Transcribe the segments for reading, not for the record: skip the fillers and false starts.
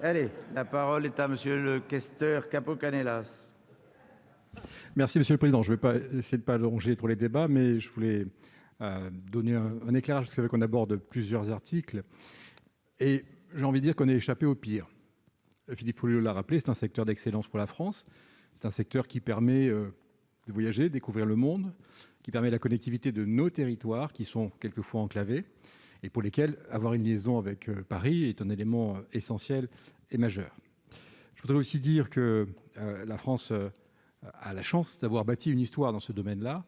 Allez, la parole est à monsieur le questeur Capo-Canellas. Merci Monsieur le Président. Je ne vais pas essayer de pas allonger trop les débats, mais je voulais donner un éclairage. Vous savez qu'on aborde plusieurs articles et j'ai envie de dire qu'on est échappé au pire. Philippe Folliot l'a rappelé, c'est un secteur d'excellence pour la France. C'est un secteur qui permet de voyager, découvrir le monde, qui permet la connectivité de nos territoires qui sont quelquefois enclavés et pour lesquels avoir une liaison avec Paris est un élément essentiel et majeur. Je voudrais aussi dire que la France a la chance d'avoir bâti une histoire dans ce domaine-là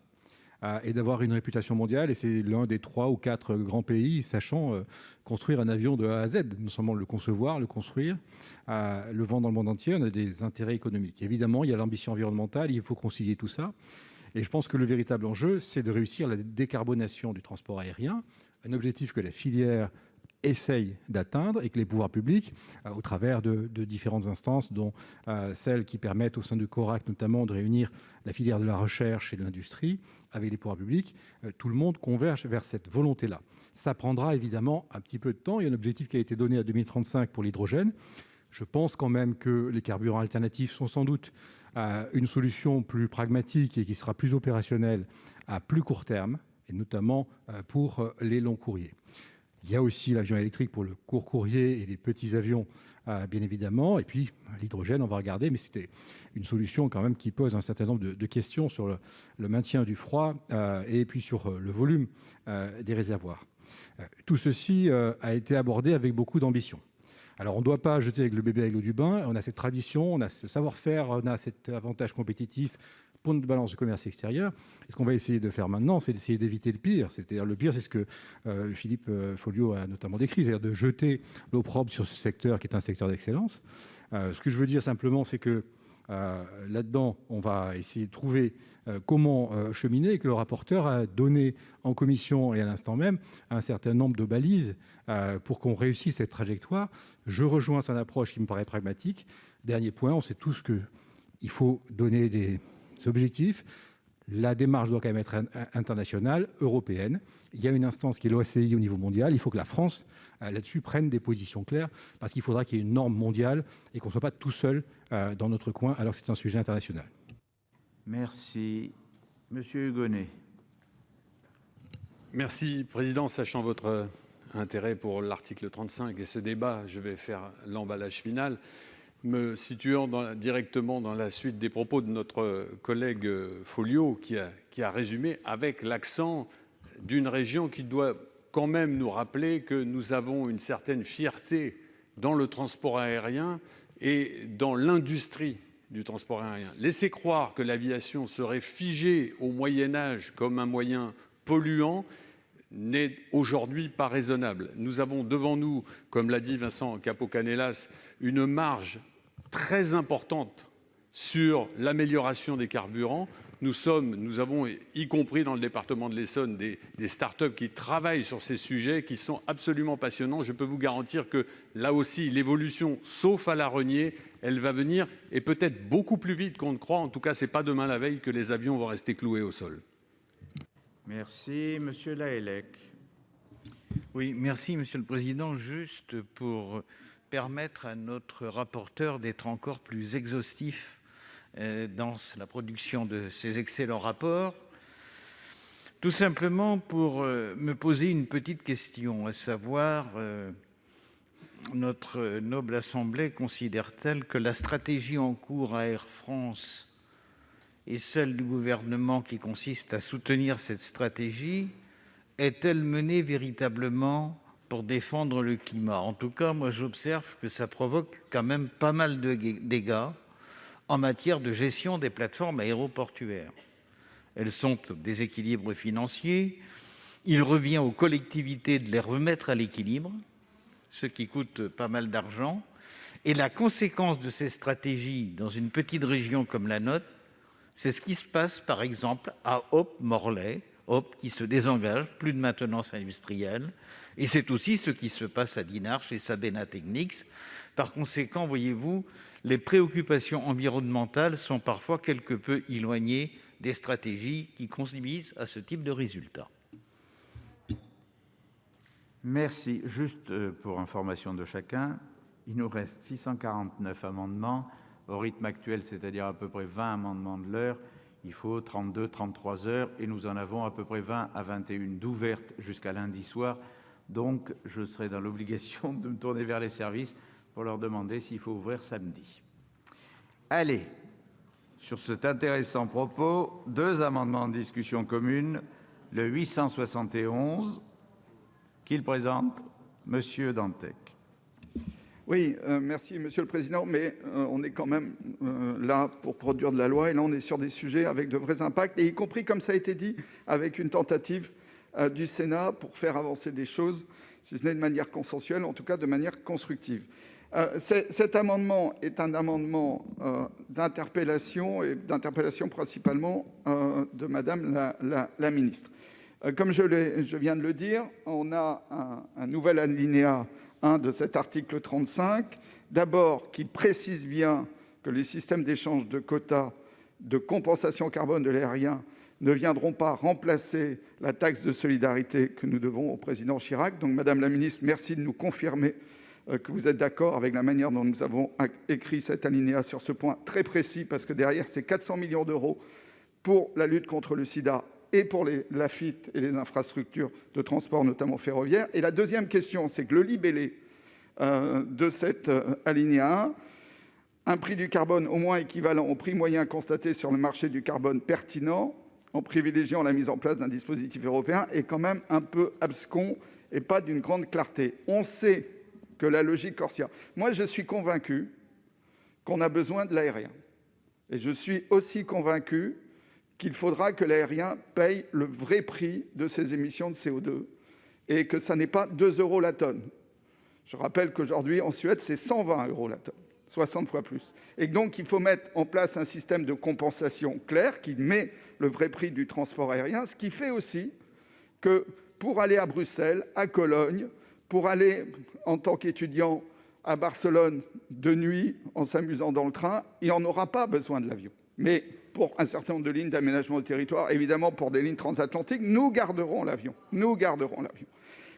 et d'avoir une réputation mondiale. Et c'est l'un des 3 ou 4 grands pays sachant construire un avion de A à Z, non seulement le concevoir, le construire, le vendre dans le monde entier. On a des intérêts économiques. Évidemment, il y a l'ambition environnementale, il faut concilier tout ça. Et je pense que le véritable enjeu, c'est de réussir la décarbonation du transport aérien, un objectif que la filière essaye d'atteindre et que les pouvoirs publics, au travers de différentes instances, dont celles qui permettent au sein du CORAC notamment de réunir la filière de la recherche et de l'industrie avec les pouvoirs publics, tout le monde converge vers cette volonté-là. Ça prendra évidemment un petit peu de temps. Il y a un objectif qui a été donné à 2035 pour l'hydrogène. Je pense quand même que les carburants alternatifs sont sans doute une solution plus pragmatique et qui sera plus opérationnelle à plus court terme, et notamment pour les longs courriers. Il y a aussi l'avion électrique pour le court courrier et les petits avions, bien évidemment. Et puis, l'hydrogène, on va regarder, mais c'était une solution quand même qui pose un certain nombre de questions sur le maintien du froid et puis sur le volume des réservoirs. Tout ceci a été abordé avec beaucoup d'ambition. Alors, on ne doit pas jeter avec le bébé avec l'eau du bain. On a cette tradition, on a ce savoir-faire, on a cet avantage compétitif pour notre balance de commerce extérieur. Et ce qu'on va essayer de faire maintenant, c'est d'essayer d'éviter le pire. C'est-à-dire le pire, c'est ce que Philippe Folliot a notamment décrit, c'est-à-dire de jeter l'opprobre sur ce secteur qui est un secteur d'excellence. Ce que je veux dire simplement, c'est que là-dedans, on va essayer de trouver comment cheminer et que le rapporteur a donné en commission et à l'instant même un certain nombre de balises pour qu'on réussisse cette trajectoire. Je rejoins son approche qui me paraît pragmatique. Dernier point, on sait tous qu'il faut donner des objectifs. La démarche doit quand même être internationale, européenne. Il y a une instance qui est l'OACI au niveau mondial. Il faut que la France, là-dessus, prenne des positions claires parce qu'il faudra qu'il y ait une norme mondiale et qu'on ne soit pas tout seul dans notre coin alors que c'est un sujet international. Merci. Monsieur Hugonnet. Merci, Président. Sachant votre intérêt pour l'article 35 et ce débat, je vais faire l'emballage final. Me situant directement dans la suite des propos de notre collègue Folliot, qui a résumé avec l'accent d'une région qui doit quand même nous rappeler que nous avons une certaine fierté dans le transport aérien et dans l'industrie du transport aérien. Laisser croire que l'aviation serait figée au Moyen-Âge comme un moyen polluant n'est aujourd'hui pas raisonnable. Nous avons devant nous, comme l'a dit Vincent Capo-Canellas, une marge très importante sur l'amélioration des carburants. Nous avons, y compris dans le département de l'Essonne, des start-up qui travaillent sur ces sujets qui sont absolument passionnants. Je peux vous garantir que là aussi, l'évolution, sauf à la renier, elle va venir et peut-être beaucoup plus vite qu'on ne croit. En tout cas, ce n'est pas demain la veille que les avions vont rester cloués au sol. Merci. Monsieur Lahellec. Oui, merci, Monsieur le Président. Juste pour permettre à notre rapporteur d'être encore plus exhaustif dans la production de ces excellents rapports, tout simplement pour me poser une petite question, à savoir, notre noble Assemblée considère-t-elle que la stratégie en cours à Air France et celle du gouvernement qui consiste à soutenir cette stratégie est-elle menée véritablement pour défendre le climat? En tout cas, moi j'observe que ça provoque quand même pas mal de dégâts en matière de gestion des plateformes aéroportuaires. Elles sont au déséquilibre financier. Il revient aux collectivités de les remettre à l'équilibre, ce qui coûte pas mal d'argent. Et la conséquence de ces stratégies dans une petite région comme la nôtre, c'est ce qui se passe par exemple à Hope-Morlaix, Hope qui se désengage, plus de maintenance industrielle. Et c'est aussi ce qui se passe à Dinard chez Sabena Technics. Par conséquent, voyez-vous, les préoccupations environnementales sont parfois quelque peu éloignées des stratégies qui conduisent à ce type de résultats. Merci. Juste pour information de chacun, il nous reste 649 amendements. Au rythme actuel, c'est-à-dire à peu près 20 amendements de l'heure, il faut 32, 33 heures et nous en avons à peu près 20 à 21 d'ouvertes jusqu'à lundi soir. Donc, je serai dans l'obligation de me tourner vers les services pour leur demander s'il faut ouvrir samedi. Allez, sur cet intéressant propos, 2 amendements en discussion commune. Le 871, qu'il présente, Monsieur Dantec. Oui, merci Monsieur le Président, mais on est quand même là pour produire de la loi, et là on est sur des sujets avec de vrais impacts, et y compris, comme ça a été dit, avec une tentative du Sénat pour faire avancer des choses, si ce n'est de manière consensuelle, en tout cas de manière constructive. Cet amendement est un amendement d'interpellation, et d'interpellation principalement de Madame la Ministre. Comme je viens de le dire, on a un nouvel alinéa 1 de cet article 35, d'abord qui précise bien que les systèmes d'échange de quotas de compensation carbone de l'aérien ne viendront pas remplacer la taxe de solidarité que nous devons au président Chirac. Donc, Madame la Ministre, merci de nous confirmer que vous êtes d'accord avec la manière dont nous avons écrit cet alinéa sur ce point très précis, parce que derrière, c'est 400 millions d'euros pour la lutte contre le sida et pour l'AFIT et les infrastructures de transport, notamment ferroviaires. Et la deuxième question, c'est que le libellé de cet alinéa 1, un prix du carbone au moins équivalent au prix moyen constaté sur le marché du carbone pertinent, en privilégiant la mise en place d'un dispositif européen, est quand même un peu abscon et pas d'une grande clarté. On sait que la logique Corsia... Moi, je suis convaincu qu'on a besoin de l'aérien. Et je suis aussi convaincu qu'il faudra que l'aérien paye le vrai prix de ses émissions de CO2 et que ça n'est pas 2 € la tonne. Je rappelle qu'aujourd'hui, en Suède, c'est 120 € la tonne, 60 fois plus. Et donc, il faut mettre en place un système de compensation clair qui met le vrai prix du transport aérien, ce qui fait aussi que pour aller à Bruxelles, à Cologne, pour aller en tant qu'étudiant à Barcelone de nuit en s'amusant dans le train, il n'en aura pas besoin de l'avion. Mais pour un certain nombre de lignes d'aménagement du territoire, évidemment pour des lignes transatlantiques, nous garderons l'avion. Nous garderons l'avion.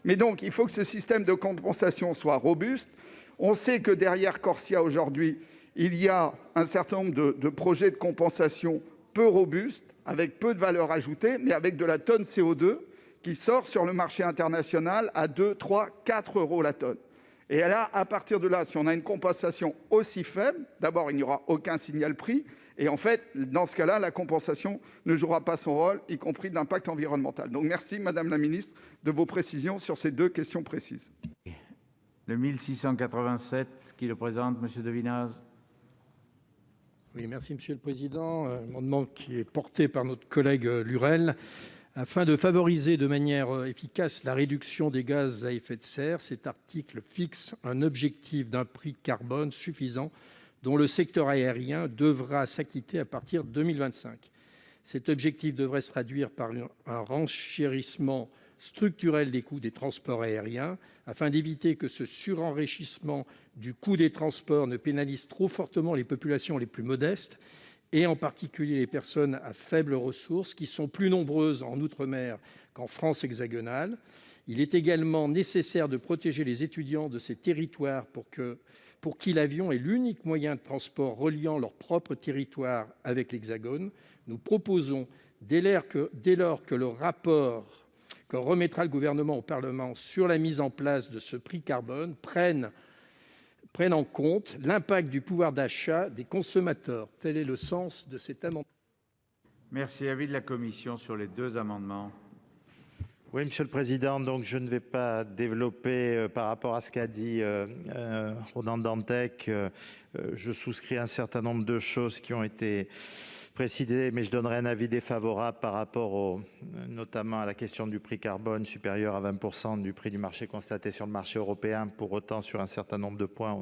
Mais donc, il faut que ce système de compensation soit robuste. On sait que derrière Corsia, aujourd'hui, il y a un certain nombre de projets de compensation peu robustes, avec peu de valeur ajoutée, mais avec de la tonne CO2 qui sort sur le marché international à 2, 3, 4 € la tonne. Et là, à partir de là, si on a une compensation aussi faible, d'abord, il n'y aura aucun signal prix. Et en fait, dans ce cas-là, la compensation ne jouera pas son rôle, y compris d'impact environnemental. Donc merci, Madame la Ministre, de vos précisions sur ces 2 questions précises. Le 1687, qui le présente, Monsieur Devinaz. Oui, merci Monsieur le Président. Un amendement qui est porté par notre collègue Lurel. Afin de favoriser de manière efficace la réduction des gaz à effet de serre, cet article fixe un objectif d'un prix carbone suffisant dont le secteur aérien devra s'acquitter à partir de 2025. Cet objectif devrait se traduire par un renchérissement structurel des coûts des transports aériens, afin d'éviter que ce surenrichissement du coût des transports ne pénalise trop fortement les populations les plus modestes, et en particulier les personnes à faibles ressources, qui sont plus nombreuses en outre-mer qu'en France hexagonale. Il est également nécessaire de protéger les étudiants de ces territoires pour qui l'avion est l'unique moyen de transport reliant leur propre territoire avec l'Hexagone. Nous proposons, dès lors que le rapport que remettra le gouvernement au Parlement sur la mise en place de ce prix carbone prenne en compte l'impact du pouvoir d'achat des consommateurs. Tel est le sens de cet amendement. Merci. Avis de la commission sur les 2 amendements. Oui, Monsieur le Président, donc je ne vais pas développer par rapport à ce qu'a dit Ronan Dantec. Je souscris à un certain nombre de choses qui ont été précisées, mais je donnerai un avis défavorable par rapport notamment à la question du prix carbone supérieur à 20% du prix du marché constaté sur le marché européen. Pour autant, sur un certain nombre de points,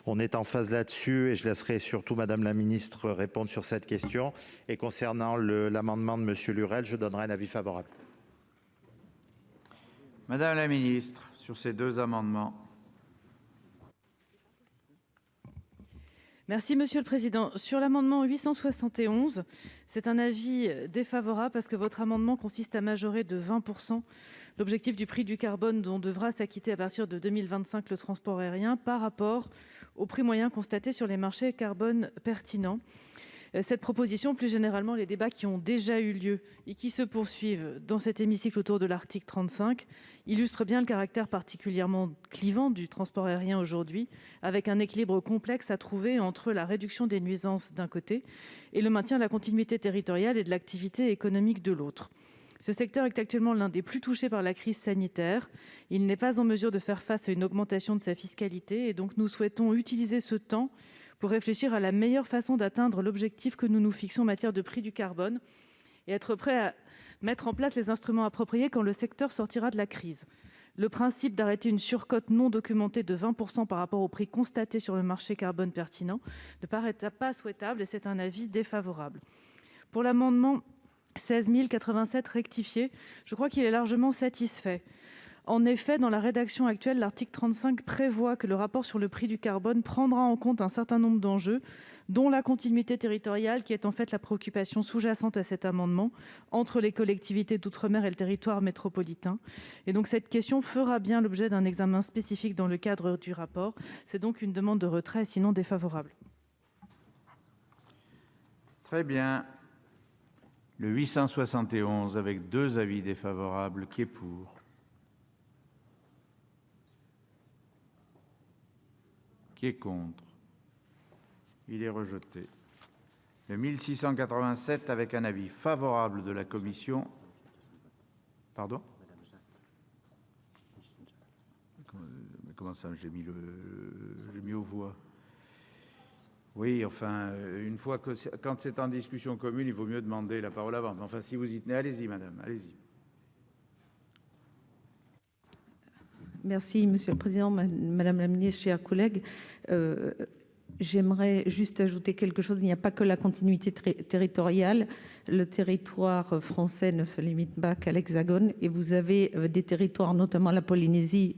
on est en phase là-dessus, et je laisserai surtout Madame la Ministre répondre sur cette question. Et concernant l'amendement de Monsieur Lurel, je donnerai un avis favorable. Madame la Ministre, sur ces 2 amendements. Merci Monsieur le Président. Sur l'amendement 871, c'est un avis défavorable parce que votre amendement consiste à majorer de 20% l'objectif du prix du carbone dont devra s'acquitter à partir de 2025 le transport aérien par rapport au prix moyen constaté sur les marchés carbone pertinents. Cette proposition, plus généralement les débats qui ont déjà eu lieu et qui se poursuivent dans cet hémicycle autour de l'article 35, illustrent bien le caractère particulièrement clivant du transport aérien aujourd'hui, avec un équilibre complexe à trouver entre la réduction des nuisances d'un côté et le maintien de la continuité territoriale et de l'activité économique de l'autre. Ce secteur est actuellement l'un des plus touchés par la crise sanitaire. Il n'est pas en mesure de faire face à une augmentation de sa fiscalité et donc nous souhaitons utiliser ce temps pour réfléchir à la meilleure façon d'atteindre l'objectif que nous nous fixons en matière de prix du carbone et être prêts à mettre en place les instruments appropriés quand le secteur sortira de la crise. Le principe d'arrêter une surcote non documentée de 20% par rapport au prix constaté sur le marché carbone pertinent ne paraît pas souhaitable et c'est un avis défavorable. Pour l'amendement 16087 rectifié, je crois qu'il est largement satisfait. En effet, dans la rédaction actuelle, l'article 35 prévoit que le rapport sur le prix du carbone prendra en compte un certain nombre d'enjeux, dont la continuité territoriale, qui est en fait la préoccupation sous-jacente à cet amendement, entre les collectivités d'outre-mer et le territoire métropolitain. Et donc cette question fera bien l'objet d'un examen spécifique dans le cadre du rapport. C'est donc une demande de retrait, sinon défavorable. Très bien. Le 871 avec 2 avis défavorables, qui est pour? Qui est contre? Il est rejeté. Le 1687 avec un avis favorable de la commission. Pardon? Comment ça, j'ai mis aux voix? Oui, enfin, une fois que quand c'est en discussion commune, il vaut mieux demander la parole avant. Enfin, si vous y tenez, allez-y, madame, allez-y. Merci, Monsieur le Président, Madame la Ministre, chers collègues. J'aimerais juste ajouter quelque chose. Il n'y a pas que la continuité territoriale. Le territoire français ne se limite pas qu'à l'Hexagone. Et vous avez des territoires, notamment la Polynésie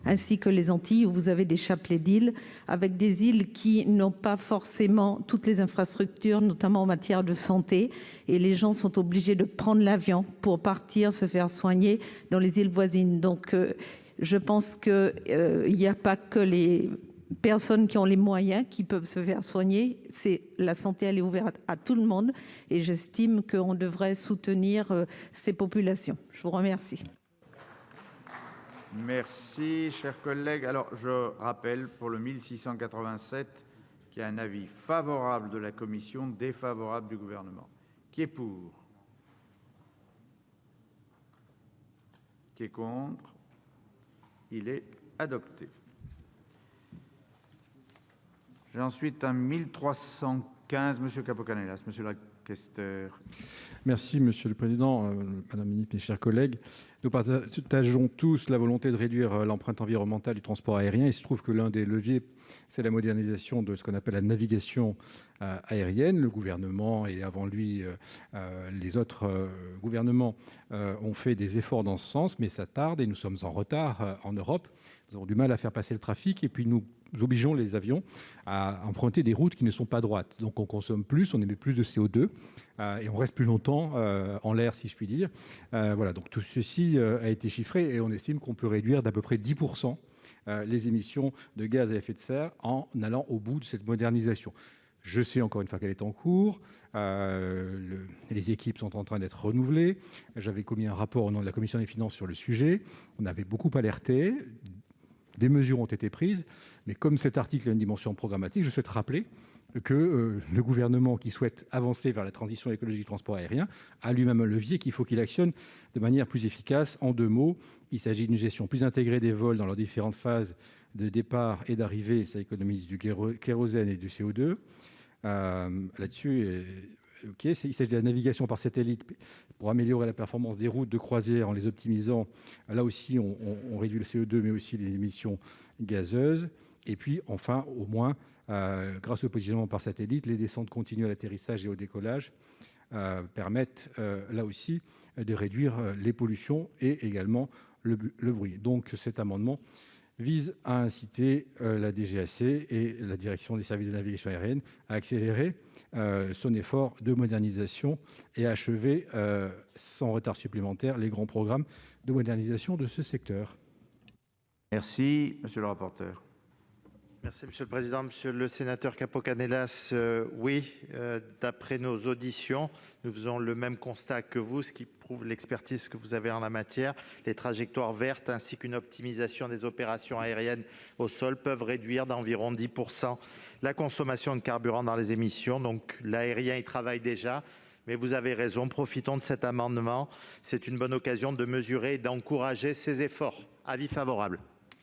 ainsi que les Antilles, où vous avez des chapelets d'îles, avec des îles qui n'ont pas forcément toutes les infrastructures, notamment en matière de santé. Et les gens sont obligés de prendre l'avion pour partir se faire soigner dans les îles voisines. Donc, je pense qu'il n'y a pas que les personnes qui ont les moyens qui peuvent se faire soigner. La santé, elle est ouverte à tout le monde et j'estime qu'on devrait soutenir ces populations. Je vous remercie. Merci, chers collègues. Alors, je rappelle pour le 1687 qu'il y a un avis favorable de la commission, défavorable du gouvernement. Qui est pour? Qui est contre? Il est adopté. J'ai ensuite un 1315, Monsieur Capo-Canellas, Monsieur le questeur. Merci, Monsieur le Président, Madame la Ministre, mes chers collègues. Nous partageons tous la volonté de réduire l'empreinte environnementale du transport aérien. Il se trouve que l'un des leviers, c'est la modernisation de ce qu'on appelle la navigation aérienne. Le gouvernement et avant lui, les autres gouvernements ont fait des efforts dans ce sens, mais ça tarde et nous sommes en retard en Europe. Nous avons du mal à faire passer le trafic et puis nous obligeons les avions à emprunter des routes qui ne sont pas droites. Donc on consomme plus, on émet plus de CO2 et on reste plus longtemps en l'air, si je puis dire. Voilà, donc tout ceci a été chiffré et on estime qu'on peut réduire d'à peu près 10% les émissions de gaz à effet de serre en allant au bout de cette modernisation. Je sais encore une fois qu'elle est en cours. Les équipes sont en train d'être renouvelées. J'avais commis un rapport au nom de la Commission des finances sur le sujet. On avait beaucoup alerté. Des mesures ont été prises, mais comme cet article a une dimension programmatique, je souhaite rappeler que le gouvernement qui souhaite avancer vers la transition écologique du transport aérien a lui-même un levier qu'il faut qu'il actionne de manière plus efficace. En 2 mots, il s'agit d'une gestion plus intégrée des vols dans leurs différentes phases de départ et d'arrivée. Ça économise du kérosène et du CO2. Là-dessus, il s'agit de la navigation par satellite pour améliorer la performance des routes de croisière en les optimisant. Là aussi, on réduit le CO2, mais aussi les émissions gazeuses. Et puis, enfin, au moins, grâce au positionnement par satellite, les descentes continues à l'atterrissage et au décollage permettent, là aussi, de réduire les pollutions et également le bruit. Donc, cet amendement vise à inciter la DGAC et la Direction des services de navigation aérienne à accélérer son effort de modernisation et à achever sans retard supplémentaire les grands programmes de modernisation de ce secteur. Merci, monsieur le rapporteur. Merci Monsieur le Président. Monsieur le sénateur Capo-Canellas, oui, d'après nos auditions, nous faisons le même constat que vous, ce qui prouve l'expertise que vous avez en la matière. Les trajectoires vertes ainsi qu'une optimisation des opérations aériennes au sol peuvent réduire d'environ 10% la consommation de carburant dans les émissions. Donc l'aérien y travaille déjà. Mais vous avez raison, profitons de cet amendement. C'est une bonne occasion de mesurer et d'encourager ces efforts. Avis favorable.